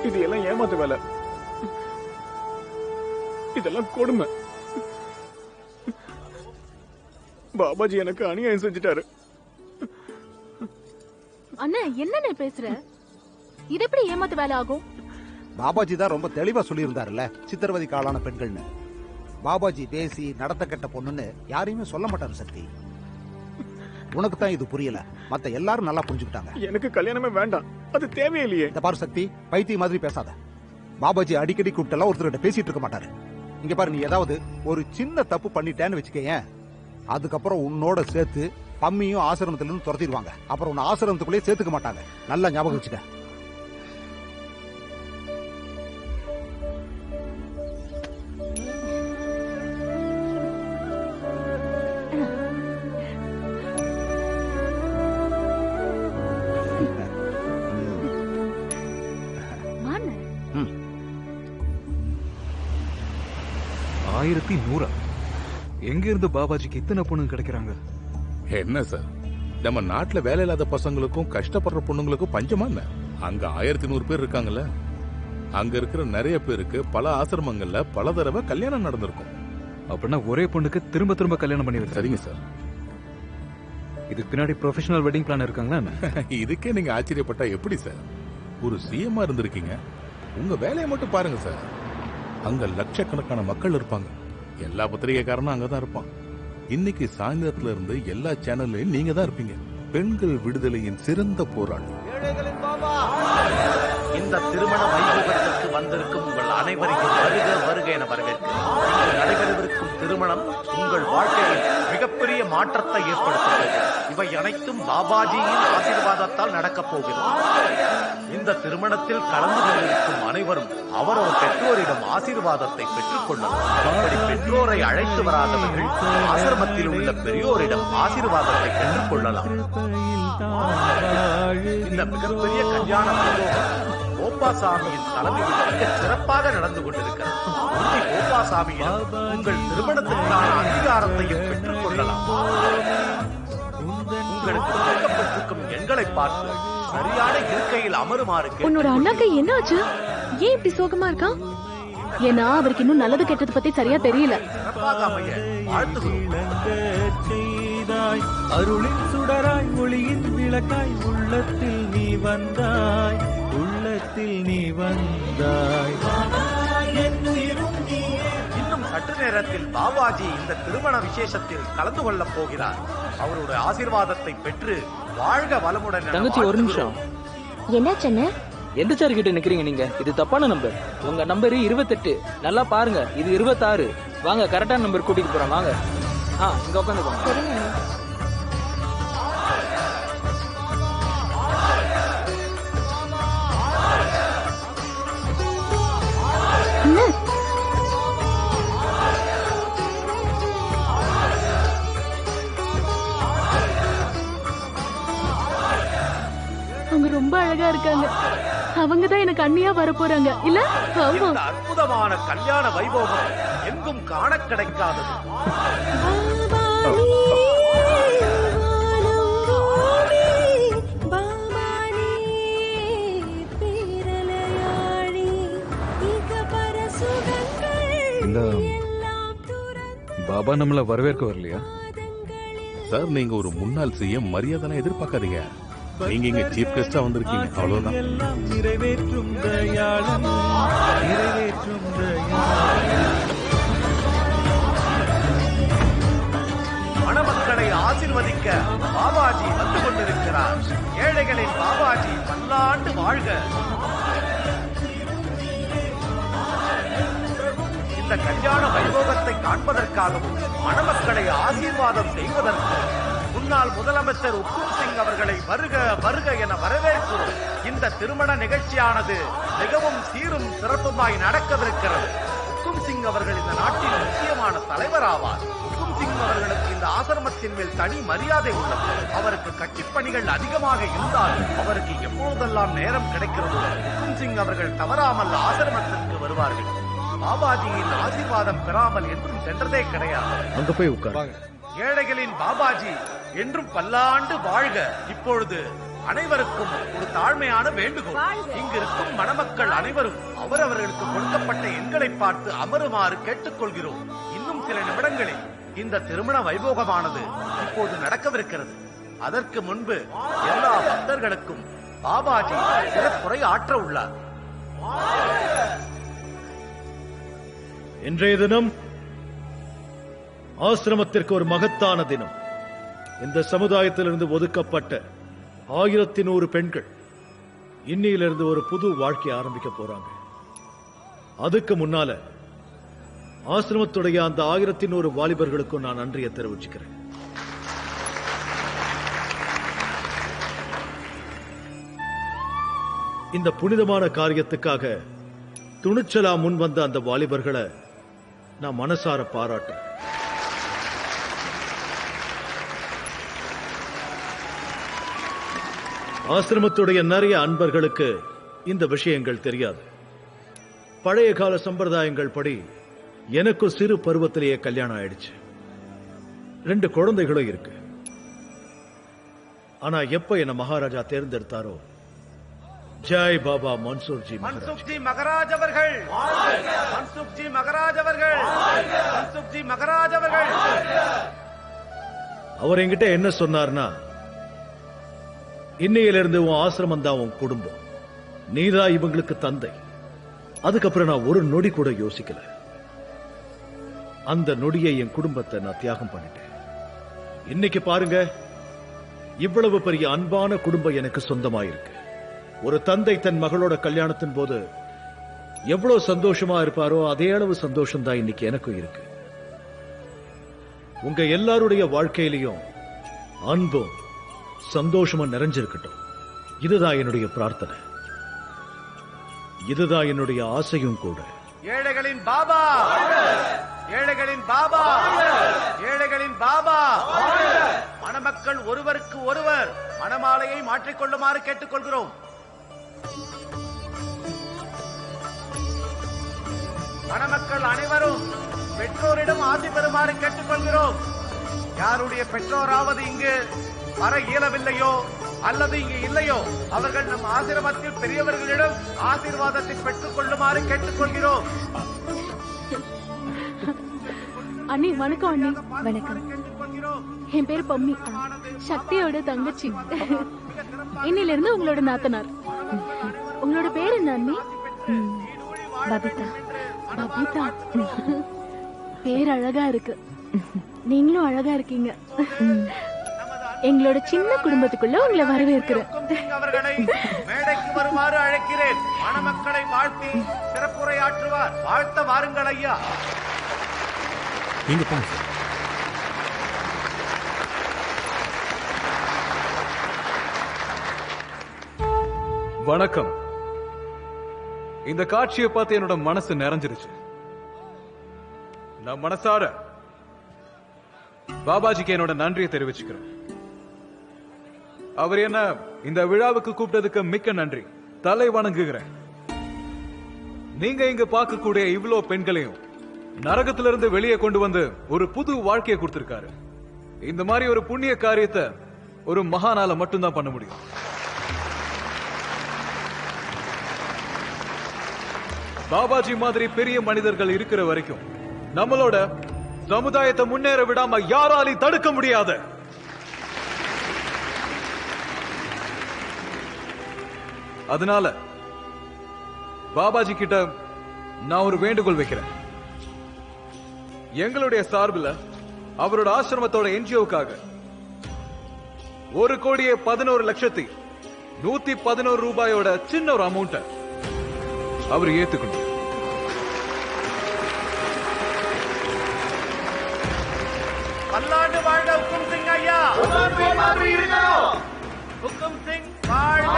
இது எல்லாம் ஏமாத்த வேலை. இதெல்லாம் கொடுமை. பாபாஜி எனக்கு அநியாயம் செஞ்சுட்டாரு. அண்ணா என்ன பேசுற? இது எப்படி ஏமாத்த வேலை ஆகும்? பாபாஜி தான் ரொம்ப தெளிவா சொல்லியிருந்தாருல்ல, சித்திரவதைக்கு ஆளான பெண்கள்னு. பாபாஜி தேசி நடத்த கெட்ட பொண்ணுன்னு யாரையுமே சொல்ல மாட்டாரு சக்தி. உனக்கு தான் இது புரியல, மத்த எல்லாரும் நல்லா புரிஞ்சுக்கிட்டாங்க. எனக்கு கல்யாணமே வேண்டாம், அது தேவையில்லையே. இந்த பாரு சக்தி, பைத்திய மாதிரி பேசாத. பாபாஜி அடிக்கடி கூப்பிட்டெல்லாம் ஒருத்தர்கிட்ட பேசிட்டு இருக்க மாட்டாரு. இங்க பாரு, நீ ஏதாவது ஒரு சின்ன தப்பு பண்ணிட்டேன்னு வச்சுக்கேன், அதுக்கப்புறம் உன்னோட சேர்த்து பம்மியும் ஆசிரமத்துல இருந்து துரத்திடுவாங்க. அப்புறம் உன்னை ஆசிரமத்துக்குள்ளேயே சேர்த்துக்க மாட்டாங்க. நல்லா ஞாபகம் வச்சுக்க. எங்க இருந்து பாபாஜிக்கு இத்தனை பொண்ணு கிடைக்கிறாங்க? என்ன சார், நம்ம நாட்டுல வேலை இல்லாத பசங்களுக்கும் கஷ்டப்படுற பொண்ணுங்களுக்கும் பஞ்சமா என்ன? அங்க 1100 பேர் இருக்காங்கல்ல, அங்க இருக்கிற நிறைய பேருக்கு பல ஆசிரமங்கள்ல பல தடவை கல்யாணம் நடந்திருக்கும். அப்படின்னா ஒரே பொண்ணுக்கு திரும்ப திரும்ப கல்யாணம் பண்ணி வைக்க. சரிங்க சார். இதுக்கு பின்னாடி ப்ரொஃபஷனல் வெட்டிங் பிளான் இருக்காங்களா? இதுக்கே நீங்க ஆச்சரியப்பட்டா எப்படி சார்? ஒரு சிஎம்மா இருந்திருக்கீங்க, உங்க வேலையை மட்டும் பாருங்க சார். அங்க லட்சக்கணக்கான மக்கள் இருப்பாங்க, எல்லா பத்திரிகைக்காரனும் அங்கதான் இருப்பான். இன்னைக்கு சாயந்தரத்துல இருந்து எல்லா சேனல்லையும் நீங்க தான் இருப்பீங்க. பெண்கள் விடுதலையின் சிறந்த போராளி. இந்த திருமண வைபவத்திற்கு வந்திருக்கும் உங்கள் அனைவரையும் வருக வருக என வரவேற்கிறேன். நடைபெறவிருக்கும் திருமணம் உங்கள் வாழ்க்கையில் மிகப்பெரிய மாற்றத்தை ஏற்படுத்துகிறது. இவை அனைத்தும் பாபாஜியின் ஆசீர்வாதத்தால் நடக்கப் போகிறது. இந்த திருமணத்தில் கலந்து கொண்டிருக்கும் அனைவரும் அவரவர் பெற்றோரிடம் ஆசீர்வாதத்தை பெற்றுக் கொள்ளலாம். அப்படி பெற்றோரை அழைத்து வராதவர்கள் ஆசிரமத்தில் உள்ள பெரியோரிடம் ஆசீர்வாதத்தை பெற்றுக் கொள்ளலாம். இந்த மிகப்பெரிய கல்யாண வைபவம் கோபாசாமியின் தலைமையில் மிக சிறப்பாக நடந்து கொண்டிருக்கிறது. கோபாசாமியிடம் உங்கள் திருமணத்திற்கான அங்கீகாரத்தையும் பெற்றுக் கொள்ளலாம். உங்களுக்கு கொடுக்கப்பட்டிருக்கும் எண்களை பார்த்து சரியான இருக்கையில் அமருமாறு. உன்னோட அண்ணாக்கு என்ன ஆச்சு? ஏன் இப்படி சோகமா இருக்கான்? ஏன்னா அவருக்கு இன்னும் நல்லது கெட்டது பத்தி சரியா தெரியல. சிறப்பாக அமைய வாழ்த்துகிறோம். அருளின் சுடராய் ஒளியின் விளக்காய் உள்ளத்தில் நீ வந்தாய், உள்ளத்தில் நீ வந்தாய். இன்னும் சற்று நேரத்தில் பாபாஜி இந்த திருமண விசேஷத்தில் கலந்து கொள்ளப் போகிறார். அவருடைய ஆசீர்வாதத்தை பெற்று வாழ்க வளமுடன். தங்கச்சி ஒரு நிமிஷம். என்ன எந்த சார் கிட்ட நிக்கிறீங்க நீங்க? இது தப்பான நம்பர். உங்க நம்பர் 28. நல்லா பாருங்க, இது 26. வாங்க, கரெக்டான நம்பர் கூட்டிட்டு போறோம். வாங்க, இங்க உட்காந்துக்கோங்க. அவங்க ரொம்ப அழகா இருக்காங்க. அவங்க தான் எனக்கு அண்ணியா வர போறாங்க இல்ல? இந்த அற்புதமான கல்யாண வைபோகம் எங்கும் காண கிடைக்காதது. இல்ல, பாபா நம்மள வரவேற்க வரலையா சார்? நீங்க ஒரு முன்னாள் சிஎம், மரியாதை எதிர்பார்க்காதீங்க. நீங்க இங்க சீஃப் கெஸ்டா வந்திருக்கீங்க, அவ்வளவுதான். நிறைவேற்றும் தயாளன், நிறைவேற்றும் தயாளன். மணமக்களை ஆசீர்வதிக்க பாபாஜி வந்து கொண்டிருக்கிறார். ஏழைகளின் பாபாஜி பல்லாண்டு வாழ்க. இந்த கல்யாண வைபோகத்தை காண்பதற்காகவும் மணமக்களை ஆசீர்வாதம் செய்வதற்கு முன்னாள் முதலமைச்சர் உக்கும் சிங் அவர்களை வருக வருக என வரவேற்கிறோம். இந்த திருமண நிகழ்ச்சியானது மிகவும் சீரும் சிறப்புமாய் நடக்கவிருக்கிறது. உக்கும் சிங் அவர்கள் இந்த நாட்டின் முக்கியமான தலைவர் ஆவார். உக்கும் சிங் அவர்களுக்கு இந்த ஆசிரமத்தின் மேல் தனி மரியாதை உள்ளது. அவருக்கு கட்சி பணிகள் அதிகமாக இருந்தால் அவருக்கு எப்பொழுதெல்லாம் நேரம் கிடைக்கிறதோ உக்கும் சிங் அவர்கள் தவறாமல் ஆசிரமத்திற்கு வருவார்கள். பாபாஜியின் ஆசீர்வாதம் பெறாமல் என்றும் சென்றதே கிடையாது. அங்க போய் உட்கார். ஏழைகளின் பாபாஜி என்றும் பல்லாண்டு வாழ்க. இப்பொழுது அனைவருக்கும் ஒரு தாழ்மையான வேண்டுகோள். இங்கு இருக்கும் மணமக்கள் அனைவரும் அவரவர்களுக்கு கொடுக்கப்பட்ட எண்களை பார்த்து அமருமாறு கேட்டுக்கொள்கிறோம். இன்னும் சில நிமிடங்களில் இந்த திருமண வைபோகமானது இப்போது நடக்கவிருக்கிறது. அதற்கு முன்பு எல்லா பக்தர்களுக்கும் பாபாஜி சிறப்புரை ஆற்ற உள்ளார். இன்றைய தினம் ஆசிரமத்திற்கு ஒரு மகத்தான தினம். இந்த சமுதாயத்திலிருந்து ஒதுக்கப்பட்ட 1100 பெண்கள் இன்னிலிருந்து ஒரு புது வாழ்க்கையை ஆரம்பிக்க போறாங்க. அதுக்கு முன்னால ஆசிரமத்துடைய அந்த 1100 வாலிபர்களுக்கும் நான் நன்றியை தெரிவிச்சுக்கிறேன். இந்த புனிதமான காரியத்துக்காக துணிச்சலா முன் வந்த அந்த வாலிபர்களை நான் மனசார பாராட்டேன். ஆசிரமத்துடைய நிறைய அன்பர்களுக்கு இந்த விஷயங்கள் தெரியாது. பழைய கால சம்பிரதாயங்கள் படி எனக்கும் சிறு பருவத்திலேயே கல்யாணம் ஆயிடுச்சு. 2 குழந்தைகளும் இருக்கு. ஆனா எப்ப என்ன மகாராஜா தேர்ந்தெடுத்தாரோ, ஜெய் பாபா மன்சூர்ஜி மன்சுக்ஜி மகராஜ் அவர்கள், மன்சுக்ஜி மகராஜ் அவர்கள், மன்சுக்ஜி மகராஜ் அவர்கள். அவர் என்கிட்ட என்ன சொன்னார்னா, இன்னையிலிருந்து உன் ஆசிரமம் தான் உன் குடும்பம், நீதான் இவங்களுக்கு தந்தை. அதுக்கப்புறம் நான் ஒரு நொடி கூட யோசிக்கல. அந்த நொடியை என் குடும்பத்தை நான் தியாகம் பண்ணிட்டேன். இன்னைக்கு பாருங்க, இவ்வளவு பெரிய அன்பான குடும்பம் எனக்கு சொந்தமாயிருக்கு. ஒரு தந்தை தன் மகளோட கல்யாணத்தின் போது எவ்வளவு சந்தோஷமா இருப்பாரோ அதே அளவு சந்தோஷம் தான் இன்னைக்கு எனக்கும் இருக்கு. உங்க எல்லாருடைய வாழ்க்கையிலையும் அன்பும் சந்தோஷமும் நிறைஞ்சிருக்கட்டும். இதுதான் என்னுடைய பிரார்த்தனை, இதுதான் என்னுடைய ஆசையும் கூட. ஏழைகளின் பாபா, ஏழைகளின் பாபா, ஏழைகளின் பாபா. மணமக்கள் ஒருவருக்கு ஒருவர் மணமாலையை மாற்றிக்கொள்ளுமாறு கேட்டுக்கொள்கிறோம். மணமக்கள் அனைவரும் பெற்றோரிடம் ஆசி பெறுமாறு கேட்டுக்கொள்கிறோம். யாருடைய பெற்றோராவது இங்கு வர இயலவில்லையோ அல்லது இங்கு இல்லையோ அவர்கள் நம் ஆசிரமத்தில் பெரியவர்களிடம் ஆசீர்வாதத்தை பெற்றுக் கொள்ளுமாறு கேட்டுக்கொள்கிறோம். அண்ணி வணக்கம். அண்ணி வணக்கம். என் பேரு பம்மி, சக்தியோட தங்கச்சி. இன்னில இருந்து உங்களோட நாத்தனார். உங்களோட பேர் என்ன அண்ணி? பபிதா. பபிதா, பேர் அழகா இருக்கு. நீங்களும் அழகா இருக்கீங்க. எங்களோட சின்ன குடும்பத்துக்குள்ள உங்களை வரவேற்கிறேன். அவர்களை மேடைக்கு வருமாறு அழைக்கிறேன். மணமக்களை வாழ்த்தி சிறப்புரையாற்றுவார். வாழ்த்த வாருங்கள் ஐயா. நீங்க போங்க. வணக்கம். இந்த காட்சியை பார்த்து என்னோட மனசு நிறைஞ்சிருச்சு. நான் மனசார பாபாஜிக்கு என்னோட நன்றியை தெரிவிச்சுக்கிறேன். அவர் என்ன இந்த விழாவுக்கு கூப்பிட்டதுக்கு மிக்க நன்றி. தலை வணங்குகிறேன். நீங்க இங்க பார்க்கக்கூடிய இவ்வளோ பெண்களையும் நரகத்திலிருந்து வெளியே கொண்டு வந்து ஒரு புது வாழ்க்கையை கொடுத்திருக்காரு. இந்த மாதிரி ஒரு புண்ணிய காரியத்தை ஒரு மகானால மட்டும்தான் பண்ண முடியும். பாபாஜி மாதிரி பெரிய மனிதர்கள் இருக்கிற வரைக்கும் நம்மளோட சமுதாயத்தை முன்னேற விடாம யாராலையும் தடுக்க முடியாது. அதனால பாபாஜி கிட்ட நான் ஒரு வேண்டுகோள் வைக்கிறேன். எங்களுடைய சார்பில் அவரோட ஆசிரமத்தோட என்ஜிஓக்காக 1,11,111,111 ரூபாயோட சின்ன ஒரு அமௌண்ட அவர் ஏத்துக்கணும். பல்லாண்டு வாழ்க ஹுக்கும் சிங் ஐயா. ஹுக்கும் சிங் வாழ்க.